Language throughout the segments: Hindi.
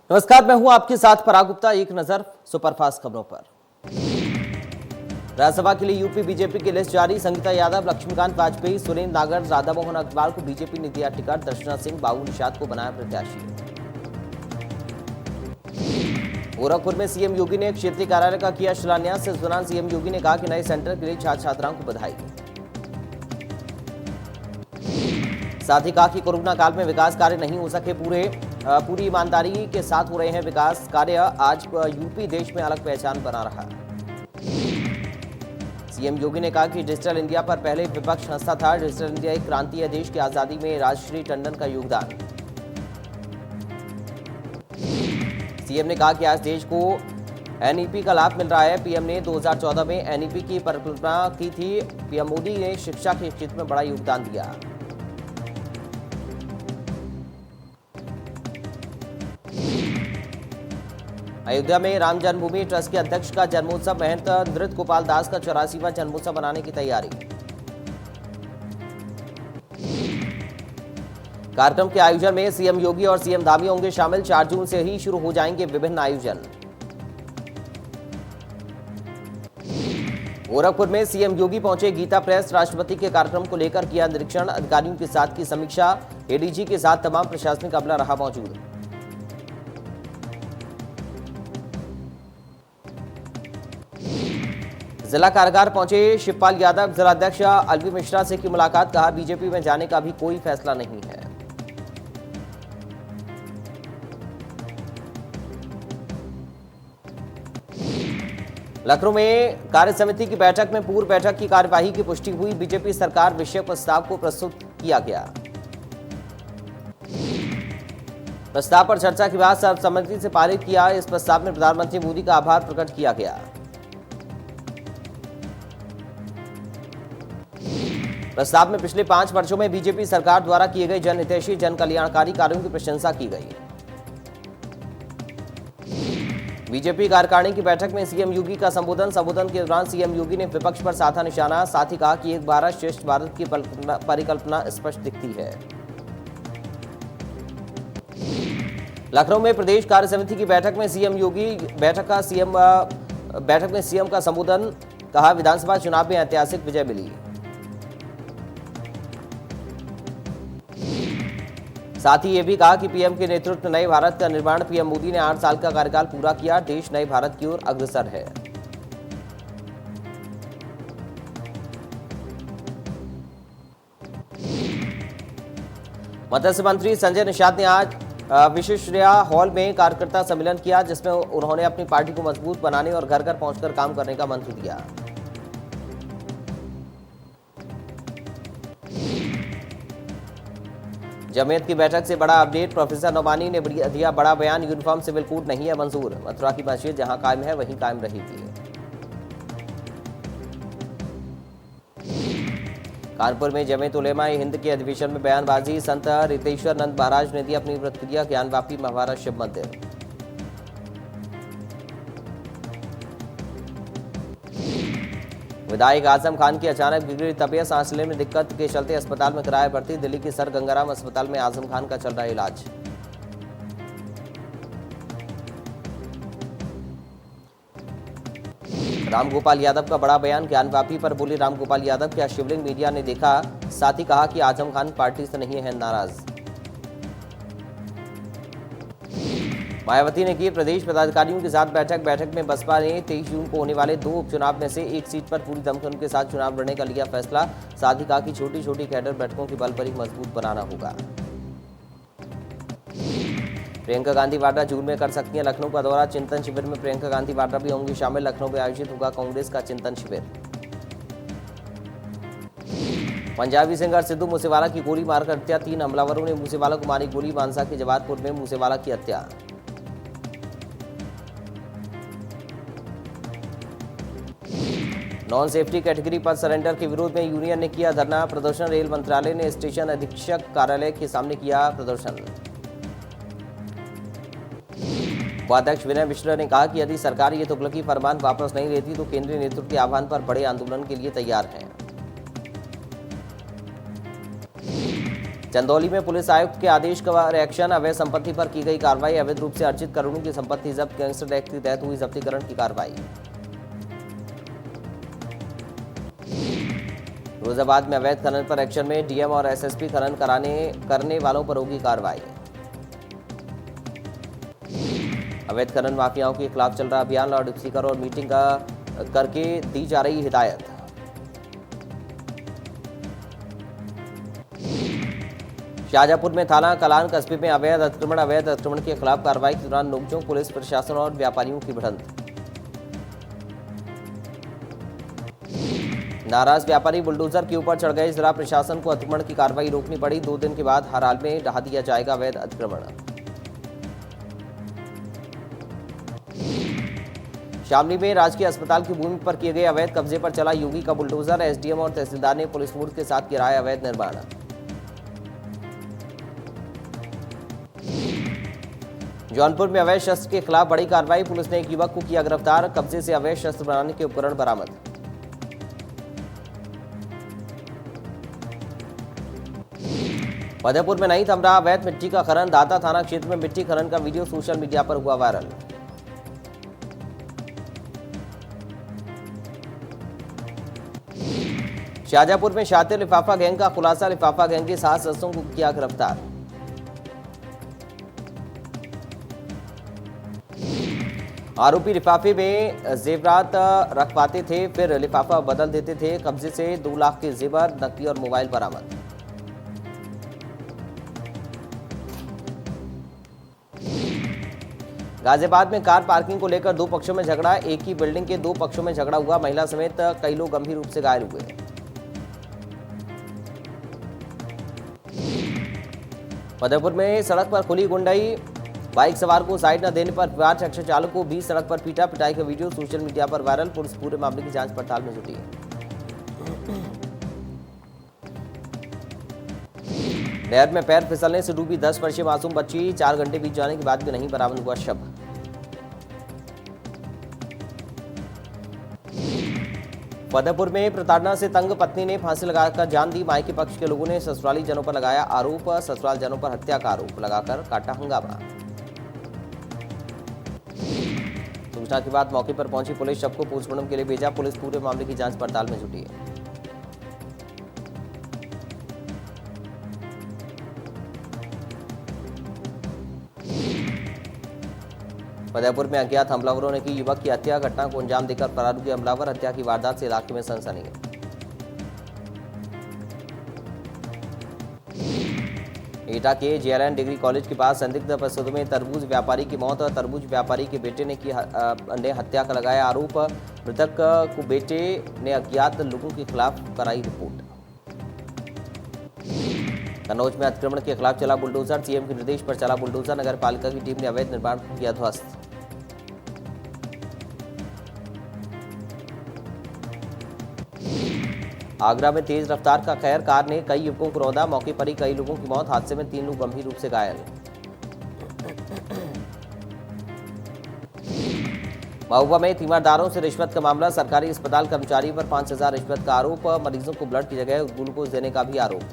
नमस्कार, मैं हूं आपके साथ पराग गुप्ता। एक नजर सुपरफास्ट खबरों पर। राज्यसभा के लिए यूपी बीजेपी की लिस्ट जारी। संगीता यादव, लक्ष्मीकांत वाजपेयी, सुरेंद्र नागर, राधामोहन अग्रवाल को बीजेपी ने दिया टिकट। दर्शना सिंह, बाबू निषाद को बनाया प्रत्याशी। गोरखपुर में सीएम योगी ने क्षेत्रीय कार्यालय का किया शिलान्यास। इस दौरान सीएम योगी ने कहा कि नए सेंटर के लिए छात्र छात्राओं को बधाई। साथ ही कहा कि कोरोना काल में विकास कार्य नहीं हो सके पूरी ईमानदारी के साथ हो रहे हैं विकास कार्य। आज यूपी देश में अलग पहचान बना रहा। सीएम योगी ने कहा कि डिजिटल इंडिया पर पहले विपक्ष हंसता था। डिजिटल इंडिया एक क्रांति है। देश की आजादी में राजश्री टंडन का योगदान। सीएम ने कहा कि आज देश को एनईपी का लाभ मिल रहा है। पीएम ने 2014 में एनईपी की परिकल्पना की थी। पीएम मोदी ने शिक्षा के क्षेत्र में बड़ा योगदान दिया। अयोध्या में राम जन्मभूमि ट्रस्ट के अध्यक्ष का जन्मोत्सव। महंत नृत्य गोपाल दास का 84वां जन्मोत्सव मनाने की तैयारी। कार्यक्रम के आयोजन में सीएम योगी और सीएम धामी होंगे शामिल। 4 जून से ही शुरू हो जाएंगे विभिन्न आयोजन। गोरखपुर में सीएम योगी पहुंचे गीता प्रेस। राष्ट्रपति के कार्यक्रम को लेकर किया निरीक्षण। अधिकारियों के साथ की समीक्षा। एडीजी के साथ तमाम प्रशासनिक अमला रहा मौजूद। जिला कारागार पहुंचे शिवपाल यादव। जिलाध्यक्ष अलवी मिश्रा से की मुलाकात। कहा बीजेपी में जाने का भी कोई फैसला नहीं है। लखनऊ में कार्य समिति की बैठक में पूर्व बैठक की कार्यवाही की पुष्टि हुई। बीजेपी सरकार विषय प्रस्ताव को प्रस्तुत किया गया। प्रस्ताव पर चर्चा के बाद सर्वसम्मति से पारित किया। इस प्रस्ताव में प्रधानमंत्री मोदी का आभार प्रकट किया गया। प्रस्ताव में पिछले 5 वर्षों में बीजेपी सरकार द्वारा किए गए जनहितैषी जन कल्याणकारी कार्यों की प्रशंसा की गई। बीजेपी कार्यकारिणी की बैठक में सीएम योगी का संबोधन के दौरान सीएम योगी ने विपक्ष पर साधा निशाना। साथ ही कहा कि एक भारत श्रेष्ठ भारत की परिकल्पना स्पष्ट दिखती है। लखनऊ में प्रदेश कार्य समिति की बैठक में सीएम योगी बैठक में सीएम का संबोधन। कहा विधानसभा चुनाव में ऐतिहासिक विजय मिली। साथ ही ये भी कहा कि पीएम के नेतृत्व नए भारत का निर्माण। पीएम मोदी ने 8 साल का कार्यकाल पूरा किया। देश नए भारत की ओर अग्रसर है। मत्स्य मंत्री संजय निषाद ने आज विश्वेश्वरैया हॉल में कार्यकर्ता सम्मेलन किया, जिसमें उन्होंने अपनी पार्टी को मजबूत बनाने और घर घर पहुंचकर काम करने का मंत्र दिया। जमीयत की बैठक से बड़ा अपडेट। प्रोफेसर नोमानी ने दिया बड़ा बयान। यूनिफॉर्म सिविल कोड नहीं है मंजूर। मथुरा की मस्जिद जहां कायम है वहीं कायम रहेगी। कानपुर में जमीयत उलेमा हिंद के अधिवेशन में बयानबाजी। संत रितेश्वर नंद महाराज ने दी अपनी प्रतिक्रिया। ज्ञानवापी महाभारत शिव मंदिर। विधायक आजम खान की अचानक बिगड़ी तबीयत। सांस लेने में दिक्कत के चलते अस्पताल में कराया भर्ती। दिल्ली के सर गंगाराम अस्पताल में आजम खान का चल रहा है इलाज। रामगोपाल यादव का बड़ा बयान। ज्ञानवापी पर बोले रामगोपाल यादव, क्या शिवलिंग मीडिया ने देखा। साथ ही कहा कि आजम खान पार्टी से नहीं है नाराज। मायावती ने की प्रदेश पदाधिकारियों के साथ बैठक में बसपा ने 23 जून को होने वाले 2 उपचुनाव में से एक सीट पर पूरी दमखम के साथ चुनाव लड़ने का लिया फैसला। साथ ही कहा कि छोटी छोटी कैडर बैठकों के बल पर ही मजबूत बनाना होगा। प्रियंका गांधी वाड्रा जून में कर सकती हैं लखनऊ का दौरा। चिंतन शिविर में प्रियंका गांधी वाड्रा भी होंगी शामिल। लखनऊ में आयोजित होगा कांग्रेस का चिंतन शिविर। पंजाबी सिंगर सिद्धू मूसेवाला की गोली मारकर हत्या। 3 हमलावरों ने मूसेवाला को मारी गोली। मानसा के जवाहरपुर में मूसेवाला की हत्या। नॉन सेफ्टी कैटेगरी पर सरेंडर के विरोध में यूनियन ने किया धरना प्रदर्शन। रेल मंत्रालय ने स्टेशन अधीक्षक कार्यालय के सामने किया प्रदर्शन। उपाध्यक्ष विनय मिश्रा ने कहा कि यदि सरकार ये तुगलकी फरमान वापस नहीं लेती तो केंद्रीय नेतृत्व के आह्वान पर बड़े आंदोलन के लिए तैयार है। चंदौली में पुलिस आयुक्त के आदेश का रिएक्शन, अवैध संपत्ति पर की गई कार्रवाई। अवैध रूप से अर्जित करोड़ों की संपत्ति जब्त, गैंगस्टर एक्ट के तहत हुई जब्तीकरण की कार्रवाई। फिरोजाबाद में अवैध खनन पर एक्शन में डीएम और एसएसपी, खनन करने वालों पर होगी कार्रवाई। अवैध खनन माफियाओं के खिलाफ चल रहा अभियान, लाउड स्पीकर और मीटिंग करके दी जा रही हिदायत। शाहजहांपुर में थाना कलान कस्बे में अवैध अतिक्रमण के खिलाफ कार्रवाई के दौरान नोकझोंक, पुलिस प्रशासन और व्यापारियों की भिड़ंत। नाराज व्यापारी बुलडोजर के ऊपर चढ़ गए, जिला प्रशासन को अतिक्रमण की कार्रवाई रोकनी पड़ी। 2 दिन के बाद हर हाल में ढहा दिया जाएगा अवैध अतिक्रमण। शामली में राजकीय अस्पताल की भूमि पर किए गए अवैध कब्जे पर चला योगी का बुलडोजर। एसडीएम और तहसीलदार ने पुलिस फोर्स के साथ गिराया अवैध निर्माण। जौनपुर में अवैध शस्त्र के खिलाफ बड़ी कार्रवाई, पुलिस ने एक युवक को किया गिरफ्तार। कब्जे से अवैध शस्त्र बनाने के उपकरण बरामद। फतेहपुर में नहीं थम रहा अवैध मिट्टी का खनन, दाता थाना क्षेत्र में मिट्टी खनन का वीडियो सोशल मीडिया पर हुआ वायरल। शाहजहांपुर में शातिर लिफाफा गैंग का खुलासा, लिफाफा गैंग के 7 सदस्यों को किया गिरफ्तार। आरोपी लिफाफे में जेवरात रखवाते थे, फिर लिफाफा बदल देते थे। कब्जे से 2 लाख के जेवर, नकदी और मोबाइल बरामद। गाजियाबाद में कार पार्किंग को लेकर 2 पक्षों में झगड़ा, एक ही बिल्डिंग के 2 पक्षों में झगड़ा हुआ। महिला समेत कई लोग गंभीर रूप से घायल हुए। फतेहपुर में सड़क पर खुली गुंडाई, बाइक सवार को साइड न देने पर विवाद, रिक्शा चालक को बीच सड़क पर पीटा, पिटाई का वीडियो सोशल मीडिया पर वायरल। पुलिस पूरे मामले की जांच पड़ताल में जुटी है। नहर में पैर फिसलने से डूबी 10 वर्षीय मासूम बच्ची, 4 घंटे बीत जाने के बाद भी नहीं बरामद हुआ शव। फतेहपुर में प्रताड़ना से तंग पत्नी ने फांसी लगाकर जान दी, मायके पक्ष के लोगों ने ससुराली जनों पर लगाया आरोप, ससुराल जनों पर हत्या का आरोप लगाकर काटा हंगामा। सूचना के बाद मौके पर पहुंची पुलिस, शव को पोस्टमार्टम के लिए भेजा। पुलिस पूरे मामले की जांच पड़ताल में जुटी है। फतेहपुर में अज्ञात हमलावरों ने की युवक की हत्या, घटना को अंजाम देकर फरार हुए हमलावर। हत्या की वारदात से इलाके में सनसनी है। एटा के जेएलएन डिग्री कॉलेज के पास संदिग्ध परिस्थितियों में तरबूज व्यापारी की मौत, तरबूज व्यापारी के बेटे ने हत्या का लगाया आरोप। मृतक को बेटे ने अज्ञात लोगों के खिलाफ कराई रिपोर्ट। कन्नौज में अतिक्रमण के खिलाफ चला बुलडोजर, सीएम के निर्देश पर चला बुलडोजर। नगर पालिका की टीम ने अवैध निर्माण किया ध्वस्त। आगरा में तेज रफ्तार का कहर, कार ने कई युवकों को रौंदा, मौके पर ही कई लोगों की मौत। हादसे में 3 लोग गंभीर रूप से घायल। महुआ में तीमारदारों से रिश्वत का मामला, सरकारी अस्पताल कर्मचारी पर 5000 रिश्वत का आरोप। मरीजों को ब्लड की जगह ग्लूकोज देने का भी आरोप।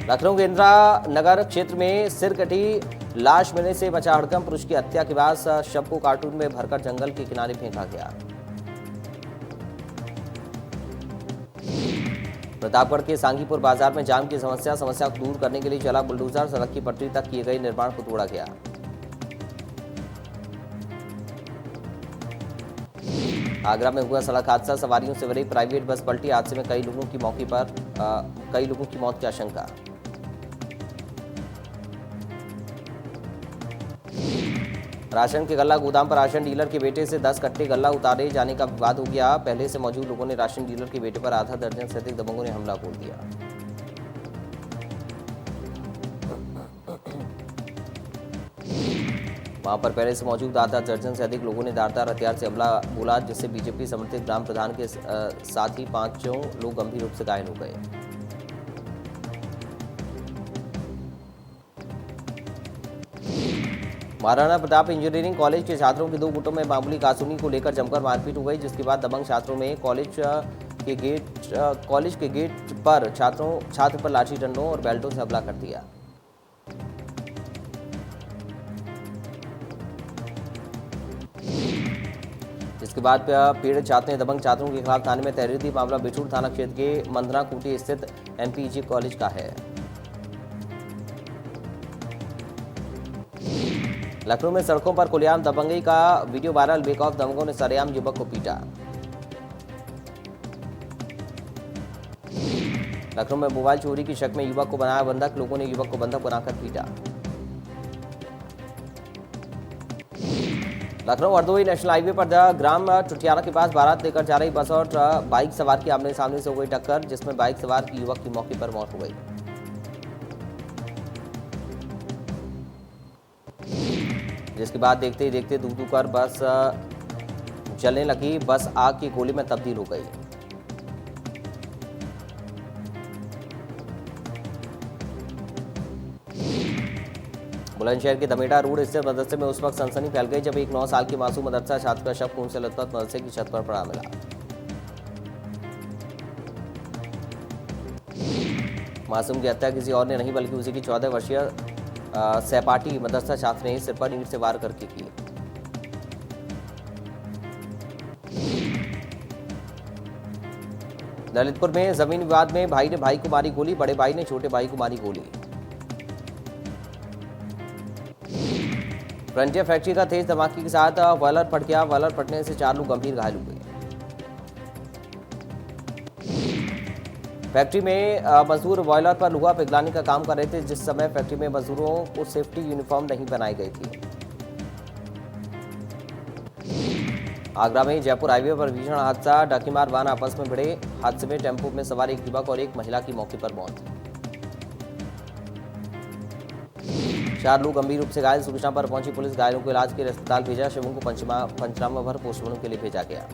लखनऊ के इंदिरा नगर क्षेत्र में सिर कटी लाश मिलने से बचा हड़कंप, पुरुष की हत्या के बाद शव को कार्टून में भरकर जंगल के किनारे फेंका गया। प्रतापगढ़ के सांगीपुर बाजार में जाम की समस्या को दूर करने के लिए चला बुलडोजर, सड़क की पटरी तक किए गए निर्माण को तोड़ा गया। आगरा में हुआ सड़क हादसा, सवारियों से भरी प्राइवेट बस पलटी, हादसे में कई लोगों की मौत की आशंका। राशन के गल्ला गोदाम पर राशन डीलर के बेटे से 10 कट्टे गल्ला उतारे जाने का विवाद हो गया। पहले से मौजूद लोगों ने राशन डीलर के बेटे पर आधा दर्जन से अधिक दबंगों ने हमला बोल दिया। वहां पर पहले से मौजूद आधा दर्जन से अधिक लोगों ने धारदार हथियार से हमला बोला, जिससे बीजेपी समर्थित ग्राम प्रधान के साथ ही 5 लोग गंभीर रूप से घायल हो गए। महाराणा प्रताप इंजीनियरिंग कॉलेज के छात्रों के 2 गुटों में मामूली कासूनी को लेकर जमकर मारपीट हो गई, जिसके बाद दबंग छात्रों में कॉलेज कॉलेज के गेट पर छात्र पर लाठी डंडों और बेल्टों से हमला कर दिया। इसके बाद पीड़ित छात्र ने दबंग छात्रों के खिलाफ थाने में तहरीर दी। मामला बिठूर थाना क्षेत्र के मंदना खूंटी स्थित एमपीजी कॉलेज का है। लखनऊ में सड़कों पर खुलेआम दबंगई का वीडियो वायरल। बेखौफ दबंगों ने सरेआम युवक को पीटा। लखनऊ में मोबाइल चोरी की शक में युवक को बनाया बंधक। लोगों ने युवक को बंधक बनाकर पीटा। लखनऊ हरदोई नेशनल हाईवे पर ग्राम टुटियारा के पास बारात लेकर जा रही बस और बाइक सवार की आमने सामने से हो गई टक्कर, जिसमें बाइक सवार की युवक की मौके पर मौत हो गई। जिसके बाद देखते ही देखते दूर दूर कर बस जलने लगी। बस आग की गोली में तब्दील हो गई। बुलंदशहर के दमेटा रोड स्थित मदरसे में उस वक्त सनसनी फैल गई जब एक 9 साल की मासूम मदरसा छात्र का शव खून से लथपथ मदरसे की छत पर पड़ा मिला। मासूम की हत्या किसी और ने नहीं बल्कि उसी की 14 वर्षीय सहपाठी मदरसा छात्र ने सिर पर ईंट से वार करके की। ललितपुर में जमीन विवाद में भाई ने भाई को मारी गोली। बड़े भाई ने छोटे भाई को मारी गोली। फ्रंटियर फैक्ट्री का तेज धमाके के साथ बॉयलर फट गया। बॉयलर फटने से 4 लोग गंभीर घायल हुए। फैक्ट्री में मजदूर बॉयलर पर लोहा पिघलाने का काम कर रहे थे, जिस समय फैक्ट्री में मजदूरों को सेफ्टी यूनिफॉर्म नहीं बनाई गई थी। आगरा में जयपुर हाईवे पर भीषण हादसा। डाकीमार वाहन आपस में भिड़े। हादसे में टेम्पो में सवार एक युवक और एक महिला की मौके पर मौत। 4 लोग गंभीर रूप से घायल। सूचना पर पहुंची पुलिस घायलों को इलाज के लिए अस्पताल भेजा। शवों को पंचनामा भर पोस्टमार्टम के लिए भेजा गया।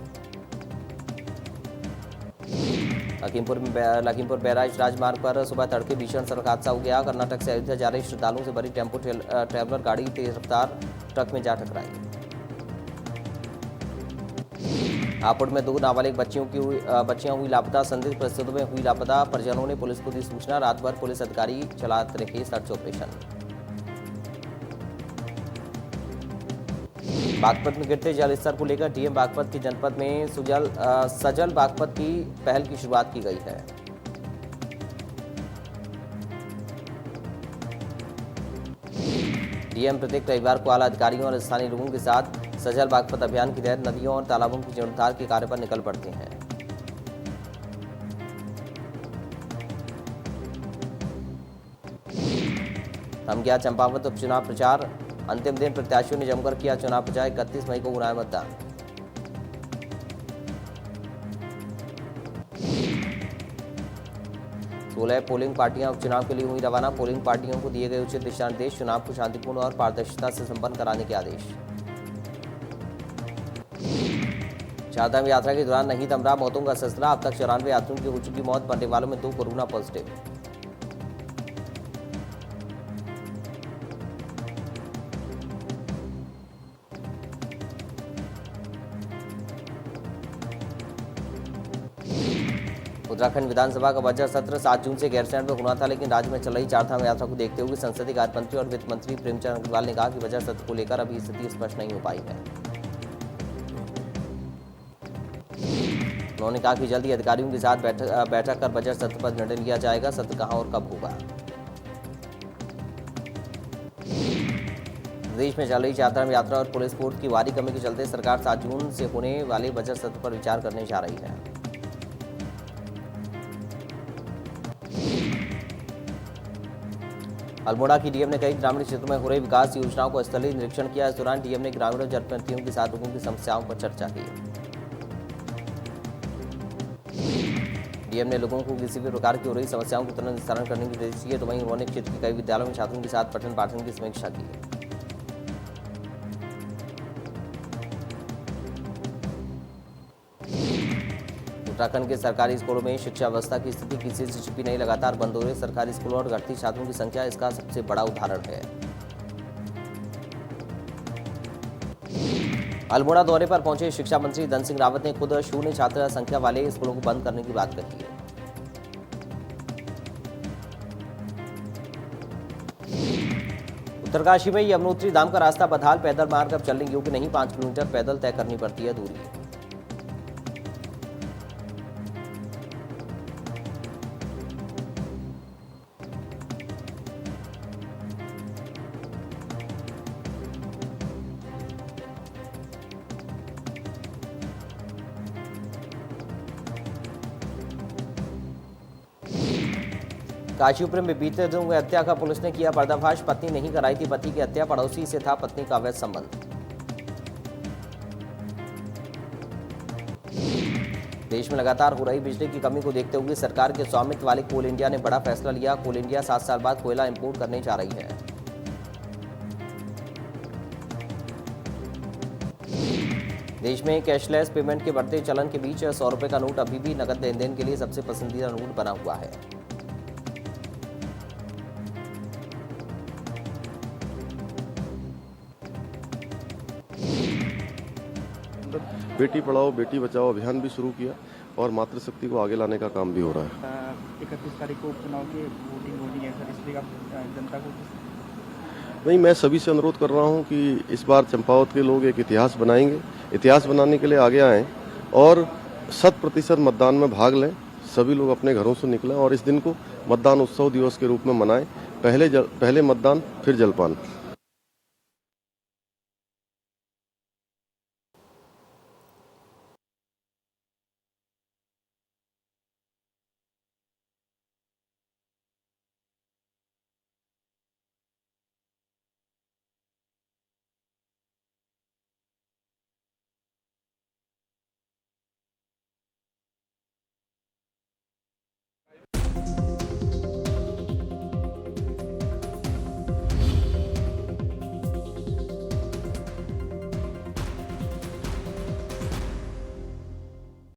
लखीमपुर बैराज राजमार्ग पर सुबह तड़के भीषण सड़क हादसा हो गया। कर्नाटक से अयोध्या जा रहे श्रद्धालुओं से भरी टेम्पो ट्रैवलर गाड़ी तेज रफ्तार ट्रक में जा टकराई। हापुड़ में 2 नाबालिग बच्चियां हुई लापता। संदिग्ध परिस्थितियों में हुई लापता। परिजनों ने पुलिस को दी सूचना। रात भर पुलिस अधिकारी चलाते रहे सर्च ऑपरेशन। बागपत में गिरते जल स्तर को लेकर डीएम बागपत की जनपद में सजल बागपत की पहल की शुरुआत की गई है। डीएम प्रत्येक रविवार को आला अधिकारियों और स्थानीय लोगों के साथ सजल बागपत अभियान के तहत नदियों और तालाबों की जीर्णोद्धार के कार्य पर निकल पड़ते हैं। थम गया चंपावत उपचुनाव प्रचार। अंतिम दिन प्रत्याशियों ने जमकर किया चुनाव प्रचार। 31 मई को होना है मतदान। सोलह पोलिंग पार्टियां उपचुनाव के लिए हुई रवाना। पोलिंग पार्टियों को दिए गए उचित दिशा निर्देश। चुनाव को शांतिपूर्ण और पारदर्शिता से संपन्न कराने के आदेश। चारधाम यात्रा के दौरान नहीं थम रहा मौतों का सिलसिला। अब तक 94 यात्रियों की हो चुकी मौत। मरने वालों में 2 कोरोना पॉजिटिव। उत्तराखंड विधानसभा का बजट सत्र 7 जून से गैरसैंण में होना था, लेकिन राज्य में चल रही चारधाम यात्रा को देखते हुए संसदीय कार्य मंत्री और वित्त मंत्री प्रेमचंद अग्रवाल ने कहा कि बजट सत्र को लेकर अभी स्थिति स्पष्ट नहीं हो पाई है। उन्होंने कहा कि जल्द ही अधिकारियों के साथ बैठक कर बजट सत्र पर निर्णय लिया जाएगा। सत्र कहां और कब होगा। प्रदेश में चल रही चारधाम यात्रा और पुलिस कोर्ट की भारी कमी के चलते सरकार 7 जून से होने वाले बजट सत्र पर विचार करने जा रही है। अल्मोड़ा की डीएम ने कई ग्रामीण क्षेत्रों में हो रही विकास योजनाओं को स्थलीय निरीक्षण किया। इस दौरान डीएम ने ग्रामीण और जनप्रतिनिधियों के साथ लोगों की समस्याओं पर चर्चा की। डीएम ने लोगों को किसी भी प्रकार की हो रही समस्याओं को तुरंत निस्तारण करने के निर्देश दिए। तो वहीं उन्होंने क्षेत्र के कई विद्यालयों में छात्रों के साथ पठन पाठन की समीक्षा की। उत्तराखंड के सरकारी स्कूलों में शिक्षा व्यवस्था की स्थिति किसी से छिपी नहीं। लगातार बंद हो रहे सरकारी स्कूलों और घटती छात्रों की संख्या इसका सबसे बड़ा उदाहरण है। अल्मोड़ा दौरे पर पहुंचे शिक्षा मंत्री धन सिंह रावत ने खुद शून्य छात्र संख्या वाले स्कूलों को बंद करने की बात कही है। उत्तरकाशी में यमुनोत्री धाम का रास्ता बदहाल, पैदल मार्ग अब चलने योग्य नहीं, 5 किलोमीटर पैदल तय करनी पड़ती है दूरी। काशीपुर में बीते दिनों हुई हत्या का पुलिस ने किया पर्दाफाश, पत्नी नहीं कराई थी पति की हत्या, पड़ोसी से था पत्नी का अवैध संबंध। देश में लगातार हो रही बिजली की कमी को देखते हुए सरकार के स्वामित्व वाले कोल इंडिया ने बड़ा फैसला लिया। कोल इंडिया 7 साल बाद कोयला इंपोर्ट करने जा रही है। देश में कैशलेस पेमेंट के बढ़ते चलन के बीच 100 रुपए का नोट अभी भी नकद लेन देन के लिए सबसे पसंदीदा नोट बना हुआ है। बेटी पढ़ाओ बेटी बचाओ अभियान भी शुरू किया और मातृशक्ति को आगे लाने का काम भी हो रहा है। 31 तारीख को उपचुनाव की वोटिंग है सर, इसलिए आप जनता को नहीं, मैं सभी से अनुरोध कर रहा हूं कि इस बार चंपावत के लोग एक इतिहास बनाएंगे, इतिहास बनाने के लिए आगे आएँ और 100% मतदान में भाग लें। सभी लोग अपने घरों से निकलें और इस दिन को मतदान उत्सव दिवस के रूप में मनाएं। पहले मतदान फिर जलपान।